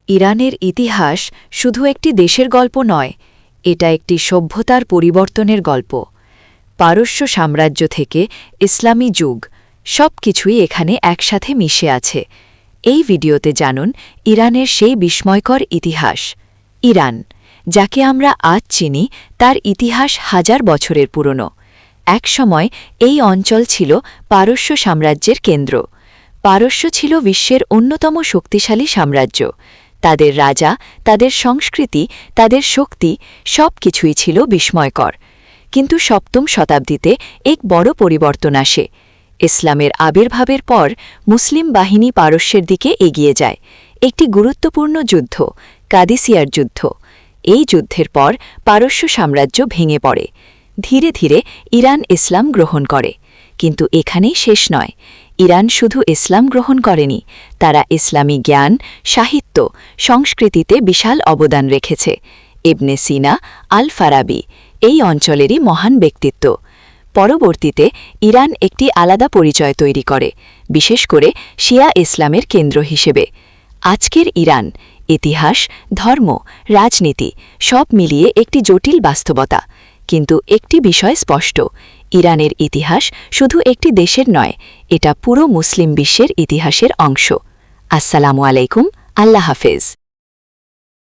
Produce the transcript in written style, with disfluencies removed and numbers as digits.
ইরানের ইতিহাস শুধু একটি দেশের গল্প নয়, এটা একটি সভ্যতার পরিবর্তনের গল্প। পারস্য সাম্রাজ্য থেকে ইসলামী যুগ সবকিছুই এখানে একসাথে মিশে আছে। এই ভিডিওতে জানুন ইরানের সেই বিস্ময়কর ইতিহাস। ইরান, যাকে আমরা আজ চিনি, তার ইতিহাস হাজার বছরের পুরনো। একসময় এই অঞ্চল ছিল পারস্য সাম্রাজ্যের কেন্দ্র। পারস্য ছিল বিশ্বের অন্যতম শক্তিশালী সাম্রাজ্য। তাদের রাজা, তাদের সংস্কৃতি, তাদের শক্তি সবকিছুই ছিল বিস্ময়কর। কিন্তু সপ্তম শতাব্দীতে এক বড় পরিবর্তন আসে। ইসলামের আবির্ভাবের পর মুসলিম বাহিনী পারস্যের দিকে এগিয়ে যায়। একটি গুরুত্বপূর্ণ যুদ্ধ, কাদিসিয়ার যুদ্ধ। এই যুদ্ধের পর পারস্য সাম্রাজ্য ভেঙে পড়ে। ধীরে ধীরে ইরান ইসলাম গ্রহণ করে। কিন্তু এখানেই শেষ নয়। ইরান শুধু ইসলাম গ্রহণ করেনি, তারা ইসলামী জ্ঞান, সাহিত্য, সংস্কৃতিতে বিশাল অবদান রেখেছে। ইবনে সিনা, আল ফারাবি এই অঞ্চলেরই মহান ব্যক্তিত্ব। পরবর্তীতে ইরান একটি আলাদা পরিচয় তৈরি করে, বিশেষ করে শিয়া ইসলামের কেন্দ্র হিসেবে। আজকের ইরান ইতিহাস, ধর্ম, রাজনীতি সব মিলিয়ে একটি জটিল বাস্তবতা। কিন্তু একটি বিষয় স্পষ্ট, ইরানের ইতিহাস শুধু একটি দেশের নয়, এটা পুরো মুসলিম বিশ্বের ইতিহাসের অংশ। আসসালামু আলাইকুম, আল্লাহ হাফেজ।